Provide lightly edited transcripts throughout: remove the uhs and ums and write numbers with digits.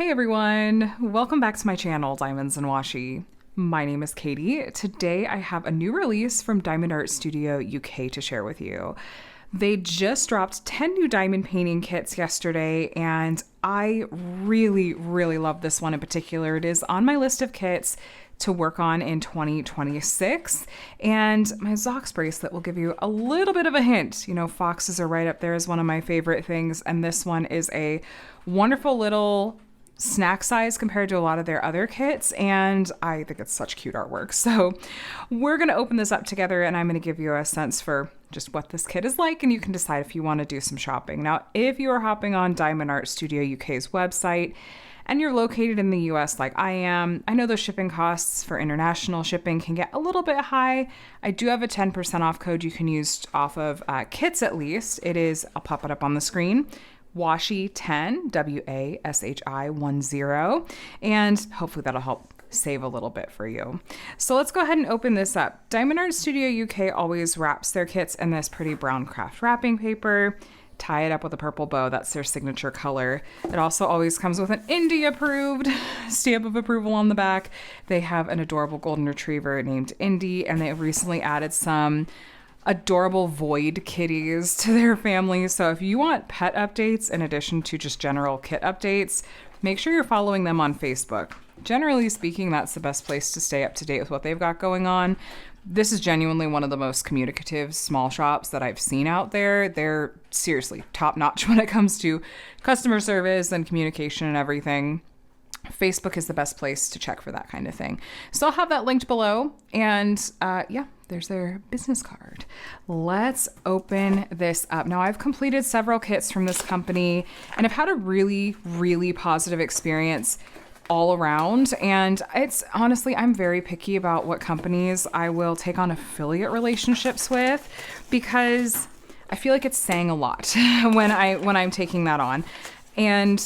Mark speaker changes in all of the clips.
Speaker 1: Hey everyone, welcome back to my channel, Diamonds and Washi. My name is Katie. Today I have a new release from Diamond Art Studio UK to share with you. They just dropped 10 new diamond painting kits yesterday, and I really love this one in particular. It is on my list of kits to work on in 2026, and my Zox bracelet will give you a little bit of a hint. You know, foxes are right up there as one of my favorite things, and this one is a wonderful little snack size compared to a lot of their other kits, and I think it's such cute artwork. So we're going to open this up together, and I'm going to give you a sense for just what this kit is like, and you can decide if you want to do some shopping. Now, if you are hopping on Diamond Art Studio UK's website and you're located in the US like I am, I know those shipping costs for international shipping can get a little bit high. I do have a 10% off code you can use off of kits at least. It is, I'll pop it up on the screen, Washi 10, WASHI 10, and hopefully that'll help save a little bit for you. So let's go ahead and open this up. Diamond Art Studio UK always wraps their kits in this pretty brown craft wrapping paper. Tie it up with a purple bow. That's their signature color. It also always comes with an Indie approved stamp of approval on the back. They have an adorable golden retriever named Indie, and they have recently added some adorable void kitties to their family. So if you want pet updates in addition to just general kit updates, make sure you're following them on Facebook. Generally speaking, that's the best place to stay up to date with what they've got going on. This is genuinely one of the most communicative small shops that I've seen out there. They're seriously top notch when it comes to customer service and communication and everything. Facebook is the best place to check for that kind of thing. So I'll have that linked below. And yeah, there's their business card. Let's open this up. Now, I've completed several kits from this company, and I've had a really positive experience all around. And it's honestly, I'm very picky about what companies I will take on affiliate relationships with, because I feel like it's saying a lot when I'm taking that on. And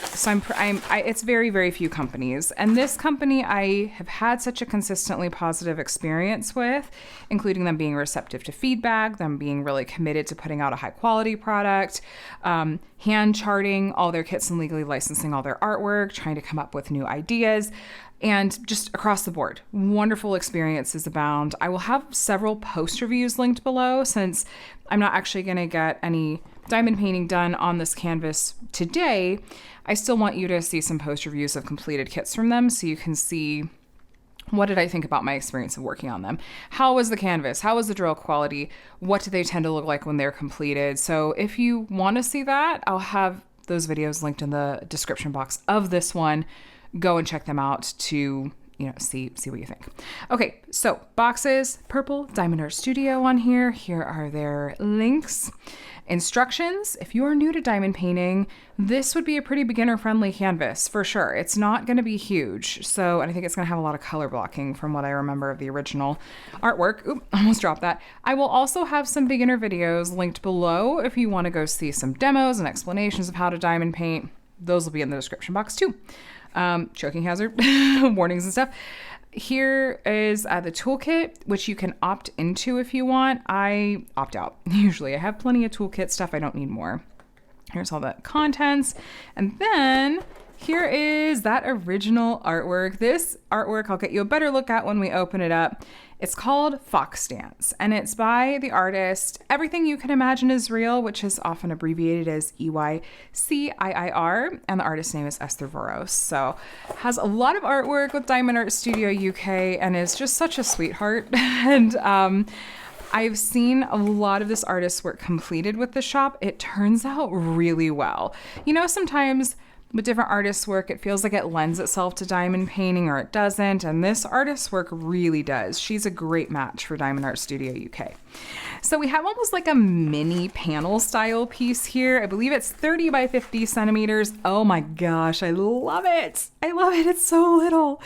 Speaker 1: so it's very few companies. And this company I have had such a consistently positive experience with, including them being receptive to feedback, them being really committed to putting out a high quality product, hand charting all their kits and legally licensing all their artwork, trying to come up with new ideas, and just across the board, wonderful experiences abound. I will have several post reviews linked below, since I'm not actually going to get any diamond painting done on this canvas today. I still want you to see some post reviews of completed kits from them, so you can see what did I think about my experience of working on them. How was the canvas? How was the drill quality? What do they tend to look like when they're completed? So if you want to see that, I'll have those videos linked in the description box of this one. Go and check them out to see what you think. Okay, so boxes, purple, Diamond Art Studio on here. Here are their links. Instructions: if you are new to diamond painting, this would be a pretty beginner-friendly canvas for sure. It's not going to be huge, and I think it's going to have a lot of color blocking from what I remember of the original artwork. Oop, almost dropped that. I will also have some beginner videos linked below if you want to go see some demos and explanations of how to diamond paint. Those will be in the description box too. Choking hazard warnings and stuff. Here is the toolkit, which you can opt into if you want. I opt out. Usually I have plenty of toolkit stuff. I don't need more. Here's all the contents. And then here is that original artwork. This artwork I'll get you a better look at when we open it up. It's called Fox Dance, and it's by the artist Everything You Can Imagine Is Real, which is often abbreviated as EYCIIR, and the artist's name is Eszter Vörös. So has a lot of artwork with Diamond Art Studio UK and is just such a sweetheart. And I've seen a lot of this artist's work completed with the shop. It turns out really well. You know, sometimes with different artists' work, it feels like it lends itself to diamond painting or it doesn't, and this artist's work really does. She's a great match for Diamond Art Studio UK. So we have almost like a mini panel style piece here. I believe it's 30 by 50 centimeters. Oh my gosh, I love it. I love it. It's so little.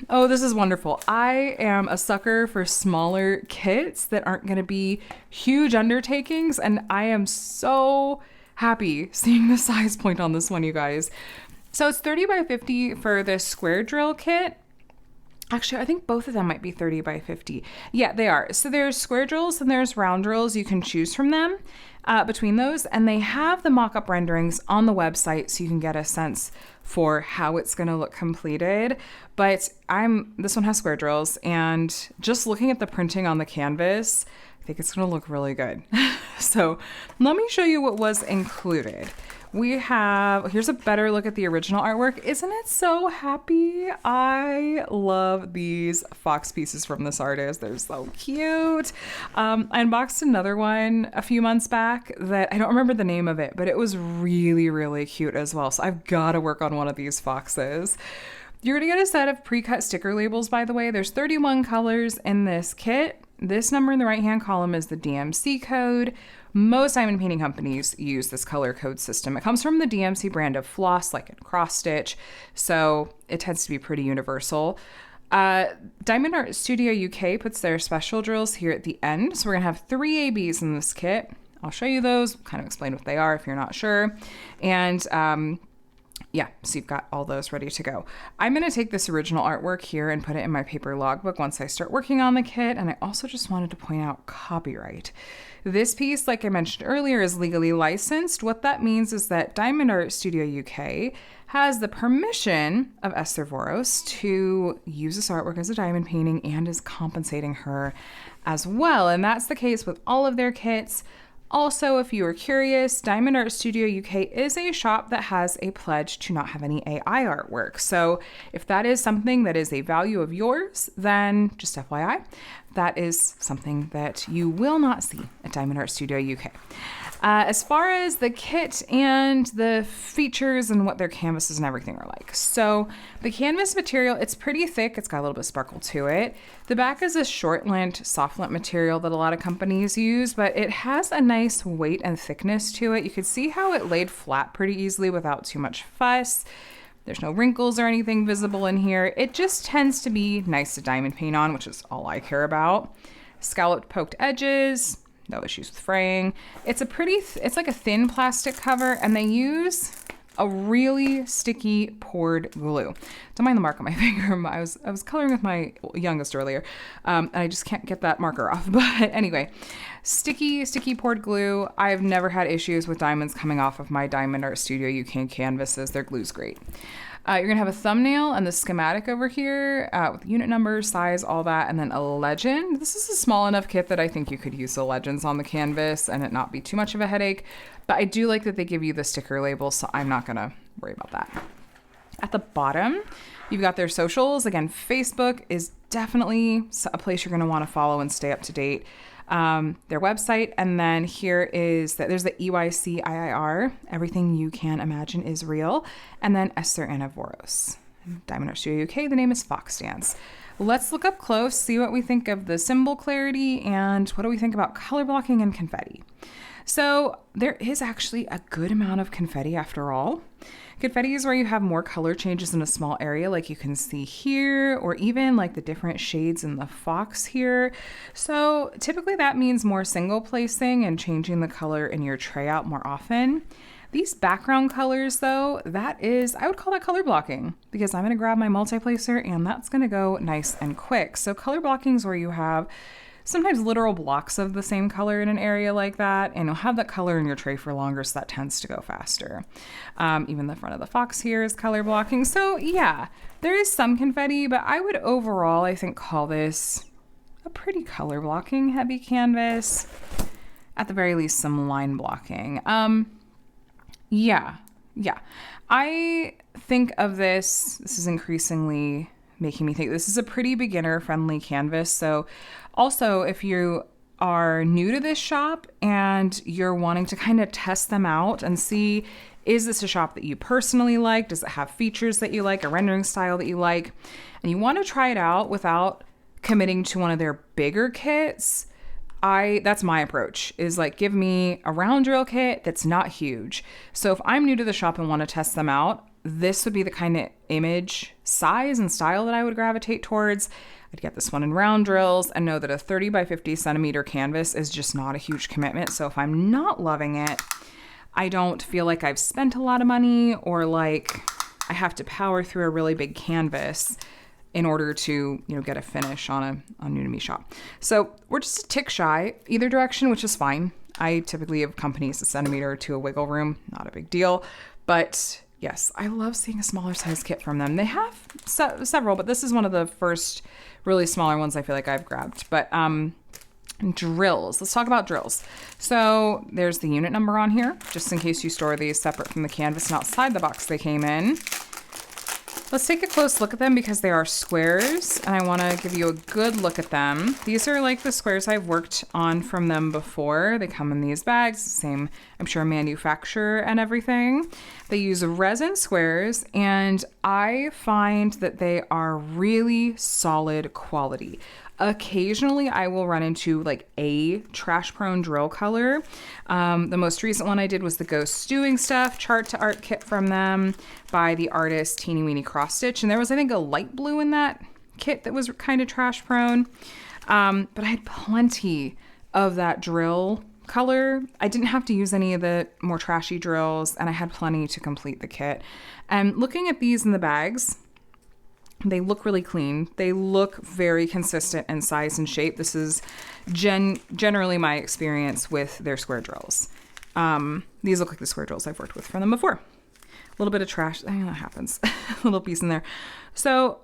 Speaker 1: Oh, this is wonderful. I am a sucker for smaller kits that aren't going to be huge undertakings, and I am so happy seeing the size point on this one, you guys. So it's 30 by 50 for this square drill kit. Actually, I think both of them might be 30 by 50. Yeah, they are. So there's square drills and there's round drills. You can choose from them between those. And they have the mock-up renderings on the website so you can get a sense for how it's going to look completed. But this one has square drills, and just looking at the printing on the canvas, I think it's going to look really good. So let me show you what was included. Here's a better look at the original artwork. Isn't it so happy? I love these fox pieces from this artist. They're so cute. I unboxed another one a few months back that I don't remember the name of it, but it was really, really cute as well. So I've got to work on one of these foxes. You're going to get a set of pre-cut sticker labels, by the way. There's 31 colors in this kit. This number in the right-hand column is the DMC code. Most diamond painting companies use this color code system. It comes from the DMC brand of floss, like in cross stitch, so it tends to be pretty universal. Diamond Art Studio UK puts their special drills here at the end, so we're gonna have 3 ABs in this kit. I'll show you those, kind of explain what they are if you're not sure. And yeah, so you've got all those ready to go. I'm going to take this original artwork here and put it in my paper logbook once I start working on the kit. And I also just wanted to point out copyright. This piece, like I mentioned earlier, is legally licensed. What that means is that Diamond Art Studio UK has the permission of Eszter Vörös to use this artwork as a diamond painting and is compensating her as well. And that's the case with all of their kits. Also, if you are curious, Diamond Art Studio UK is a shop that has a pledge to not have any AI artwork. So if that is something that is a value of yours, then just FYI, that is something that you will not see at Diamond Art Studio UK. As far as the kit and the features and what their canvases and everything are like. So the canvas material, it's pretty thick. It's got a little bit of sparkle to it. The back is a short lint, soft lint material that a lot of companies use, but it has a nice weight and thickness to it. You could see how it laid flat pretty easily without too much fuss. There's no wrinkles or anything visible in here. It just tends to be nice to diamond paint on, which is all I care about. Scalloped poked edges. No issues with fraying. It's like a thin plastic cover, and they use a really sticky poured glue. Don't mind the mark on my finger. I was coloring with my youngest earlier, and I just can't get that marker off. But anyway, sticky poured glue. I've never had issues with diamonds coming off of my Diamond Art Studio UK canvases. Their glue's great. You're going to have a thumbnail and the schematic over here with unit number, size, all that, and then a legend. This is a small enough kit that I think you could use the legends on the canvas and it not be too much of a headache. But I do like that they give you the sticker label, so I'm not going to worry about that. At the bottom, you've got their socials. Again, Facebook is definitely a place you're going to want to follow and stay up to date. Their website, and then there's the EYCIIR, everything you can imagine is real, and then Eszter Anna Vörös. Diamond Art Studio UK, the name is Fox Dance. Let's look up close, see what we think of the symbol clarity, and what do we think about color blocking and confetti. So there is actually a good amount of confetti after all. Confetti is where you have more color changes in a small area, like you can see here, or even like the different shades in the fox here. So typically that means more single placing and changing the color in your tray out more often. These background colors though, I would call that color blocking, because I'm gonna grab my multi-placer and that's gonna go nice and quick. So color blocking is where you have sometimes literal blocks of the same color in an area like that, and you'll have that color in your tray for longer, so that tends to go faster. Even the front of the fox here is color blocking. So yeah, there is some confetti, but I would overall, I think, call this a pretty color blocking heavy canvas. At the very least, some line blocking. Yeah. I think of this is increasingly making me think this is a pretty beginner friendly canvas. So also, if you are new to this shop and you're wanting to kind of test them out and see, is this a shop that you personally like? Does it have features that you like, a rendering style that you like? And you want to try it out without committing to one of their bigger kits. That's my approach, is like, give me a round drill kit that's not huge. So if I'm new to the shop and want to test them out, this would be the kind of image size and style that I would gravitate towards. I'd get this one in round drills and know that a 30 by 50 centimeter canvas is just not a huge commitment. So if I'm not loving it, I don't feel like I've spent a lot of money or like I have to power through a really big canvas. in order to, you know, get a finish on a new to me shop. So we're just a tick shy either direction, which is fine. I typically have companies a centimeter to a wiggle room, not a big deal. But yes, I love seeing a smaller size kit from them. They have several, but this is one of the first really smaller ones I feel like I've grabbed. But drills. Let's talk about drills. So there's the unit number on here, just in case you store these separate from the canvas and outside the box they came in. Let's take a close look at them because they are squares, and I want to give you a good look at them. These are like the squares I've worked on from them before. They come in these bags, same, I'm sure, manufacturer and everything. They use resin squares, and I find that they are really solid quality. Occasionally, I will run into like a trash-prone drill color. The most recent one I did was the Ghost Stewing Stuff Chart to Art kit from them by the artist Teeny Weeny Cross Stitch. And there was, I think, a light blue in that kit that was kind of trash-prone. But I had plenty of that drill color. I didn't have to use any of the more trashy drills, and I had plenty to complete the kit. And looking at these in the bags, they look really clean. They look very consistent in size and shape. This is generally my experience with their square drills. These look like the square drills I've worked with from them before. A little bit of trash. I mean, that happens. A little piece in there. So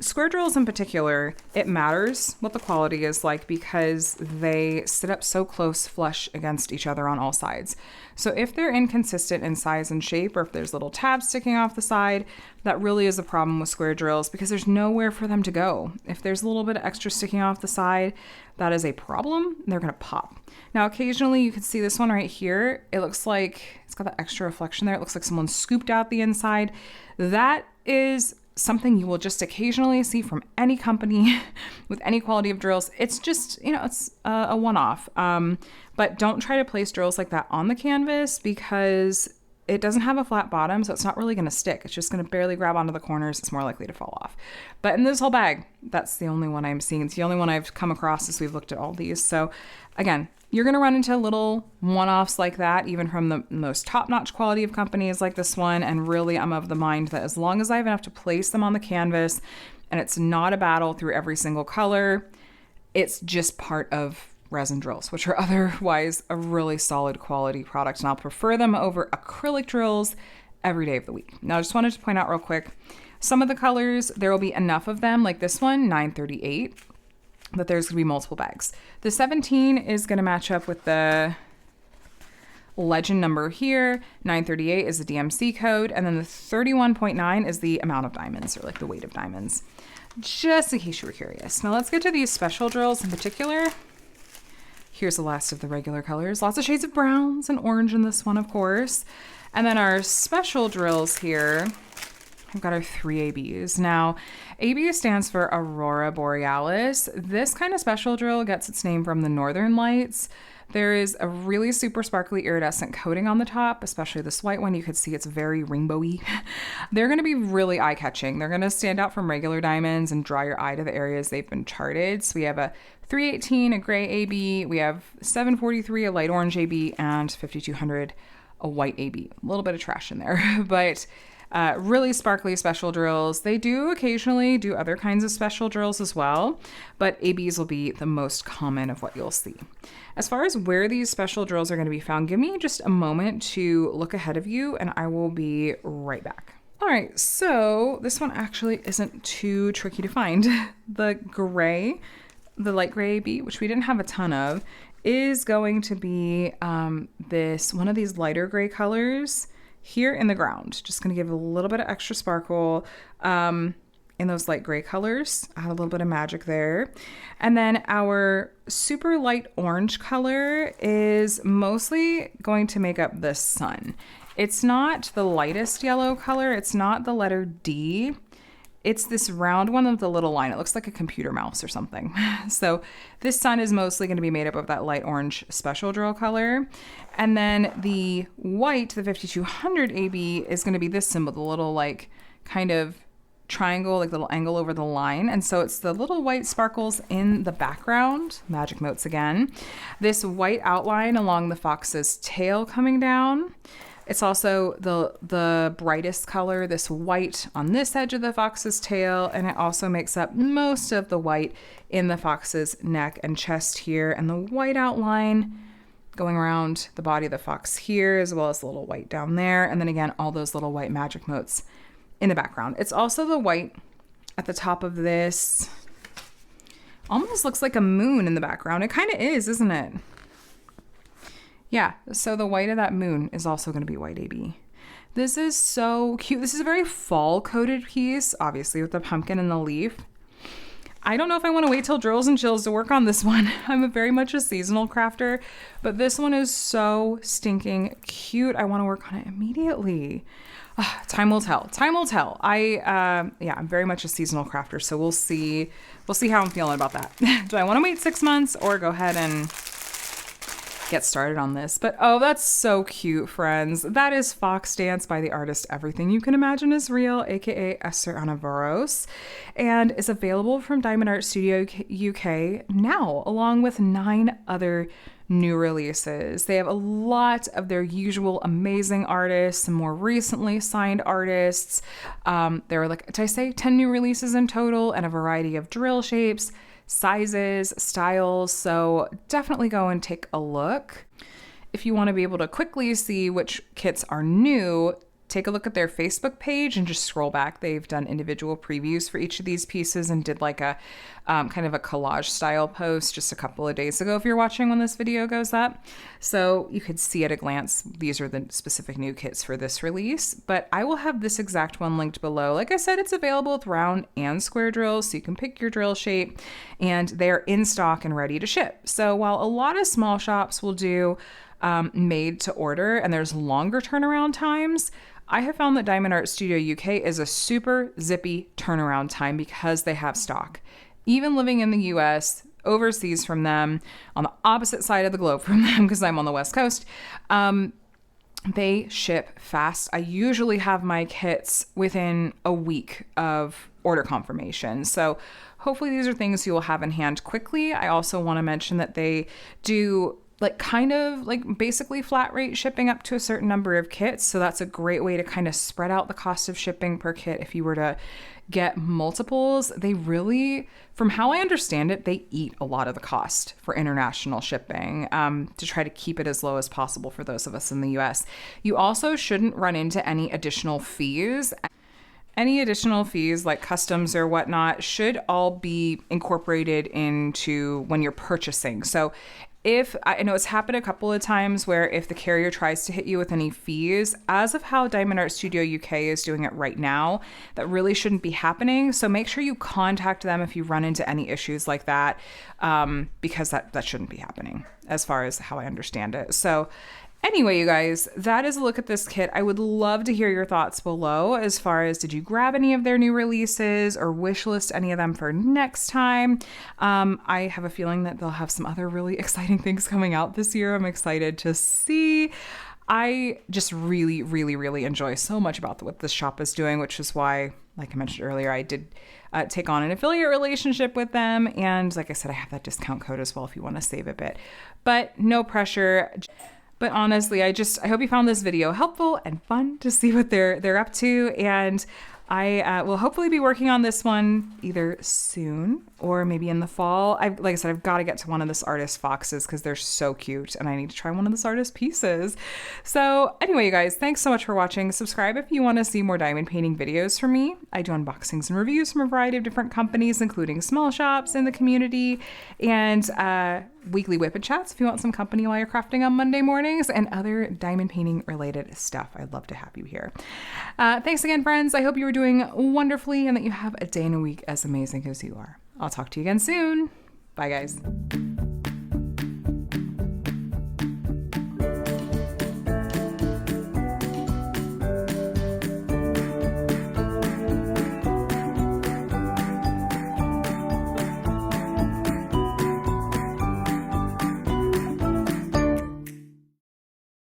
Speaker 1: square drills in particular, it matters what the quality is like because they sit up so close flush against each other on all sides. So if they're inconsistent in size and shape, or if there's little tabs sticking off the side, that really is a problem with square drills because there's nowhere for them to go. If there's a little bit of extra sticking off the side, that is a problem. They're going to pop. Now, occasionally you can see this one right here. It looks like it's got that extra reflection there. It looks like someone scooped out the inside. That is something you will just occasionally see from any company with any quality of drills. It's just, you know, it's a one-off. But don't try to place drills like that on the canvas because it doesn't have a flat bottom, so it's not really going to stick. It's just going to barely grab onto the corners. It's more likely to fall off. But in this whole bag, that's the only one I'm seeing. It's the only one I've come across as we've looked at all these. So again, you're going to run into little one-offs like that, even from the most top-notch quality of companies like this one. And really, I'm of the mind that as long as I have enough to place them on the canvas and it's not a battle through every single color, it's just part of resin drills, which are otherwise a really solid quality product. And I'll prefer them over acrylic drills every day of the week. Now, I just wanted to point out real quick, some of the colors, there will be enough of them, like this one, 938. But there's going to be multiple bags. The 17 is going to match up with the legend number here. 938 is the DMC code. And then the 31.9 is the amount of diamonds, or like the weight of diamonds. Just in case you were curious. Now let's get to these special drills in particular. Here's the last of the regular colors. Lots of shades of browns and orange in this one, of course. And then our special drills here, we've got our 3 ABs. Now, AB stands for Aurora Borealis. This kind of special drill gets its name from the northern lights. There is a really super sparkly iridescent coating on the top, especially this white one. You could see it's very rainbowy. They're going to be really eye-catching. They're going to stand out from regular diamonds and draw your eye to the areas they've been charted. So we have a 318, a gray AB. We have 743, a light orange AB, and 5200, a white AB. A little bit of trash in there, but really sparkly special drills. They do occasionally do other kinds of special drills as well, but ABs will be the most common of what you'll see. As far as where these special drills are going to be found, give me just a moment to look ahead of you and I will be right back. All right, so this one actually isn't too tricky to find. The gray, the light gray AB, which we didn't have a ton of, is going to be this one of these lighter gray colors here in the ground. Just going to give a little bit of extra sparkle in those light gray colors. Add a little bit of magic there. And then our super light orange color is mostly going to make up the sun. It's not the lightest yellow color. It's not the letter D. It's this round one with the little line. It looks like a computer mouse or something. So this sun is mostly going to be made up of that light orange special drill color. And then the white, the 5200 AB, is going to be this symbol, the little like kind of triangle, like little angle over the line. And so it's the little white sparkles in the background, magic motes again. This white outline along the fox's tail coming down It's also the brightest color, this white on this edge of the fox's tail, and it also makes up most of the white in the fox's neck and chest here, and the white outline going around the body of the fox here, as well as the little white down there, and then again, all those little white magic motes in the background. It's also the white at the top of this. Almost looks like a moon in the background. It kind of is, isn't it? Yeah, so the white of that moon is also going to be white AB. This is so cute. This is a very fall-coated piece, obviously, with the pumpkin and the leaf. I don't know if I want to wait till Drills and Chills to work on this one. I'm very much a seasonal crafter, but this one is so stinking cute. I want to work on it immediately. Time will tell. Time will tell. I'm very much a seasonal crafter, so we'll see how I'm feeling about that. Do I want to wait 6 months or go ahead and get started on this? But oh, that's so cute, friends. That is Fox Dance by the artist Everything You Can Imagine Is Real, aka Eszter Anna Vörös, and is available from Diamond Art Studio UK now, along with 9 other new releases. They have a lot of their usual amazing artists, some more recently signed artists. There are, like, did I say 10 new releases in total, and a variety of drill shapes, sizes, styles, so definitely go and take a look. If you want to be able to quickly see which kits are new, take a look at their Facebook page and just scroll back. They've done individual previews for each of these pieces and did like a kind of a collage style post just a couple of days ago if you're watching when this video goes up. So you could see at a glance, these are the specific new kits for this release, but I will have this exact one linked below. Like I said, it's available with round and square drills, so you can pick your drill shape, and they're in stock and ready to ship. So while a lot of small shops will do made to order and there's longer turnaround times, I have found that Diamond Art Studio UK is a super zippy turnaround time because they have stock. Even living in the US, overseas from them, on the opposite side of the globe from them, because I'm on the West Coast, they ship fast. I usually have my kits within a week of order confirmation. So hopefully these are things you will have in hand quickly. I also want to mention that they do kind of basically flat rate shipping up to a certain number of kits. So that's a great way to kind of spread out the cost of shipping per kit. If you were to get multiples, they really, from how I understand it, they eat a lot of the cost for international shipping to try to keep it as low as possible for those of us in the US. You also shouldn't run into any additional fees. Any additional fees like customs or whatnot should all be incorporated into when you're purchasing. So if I know it's happened a couple of times where if the carrier tries to hit you with any fees, as of how Diamond Art Studio UK is doing it right now, that really shouldn't be happening. So make sure you contact them if you run into any issues like that, because that shouldn't be happening as far as how I understand it. So anyway, you guys, that is a look at this kit. I would love to hear your thoughts below as far as, did you grab any of their new releases or wish list any of them for next time? I have a feeling that they'll have some other really exciting things coming out this year. I'm excited to see. I just really, really, really enjoy so much about what this shop is doing, which is why, like I mentioned earlier, I did take on an affiliate relationship with them. And like I said, I have that discount code as well if you want to save a bit, but no pressure. But honestly, I hope you found this video helpful and fun to see what they're up to. And I will hopefully be working on this one either soon or maybe in the fall. Like I said, I've got to get to one of this artist's foxes because they're so cute and I need to try one of this artist's pieces. So anyway, you guys, thanks so much for watching. Subscribe if you want to see more diamond painting videos from me. I do unboxings and reviews from a variety of different companies, including small shops in the community, and weekly whip chats if you want some company while you're crafting on Monday mornings, and other diamond painting related stuff. I'd love to have you here. Thanks again, friends. I hope you are doing wonderfully and that you have a day and a week as amazing as you are. I'll talk to you again soon. Bye, guys.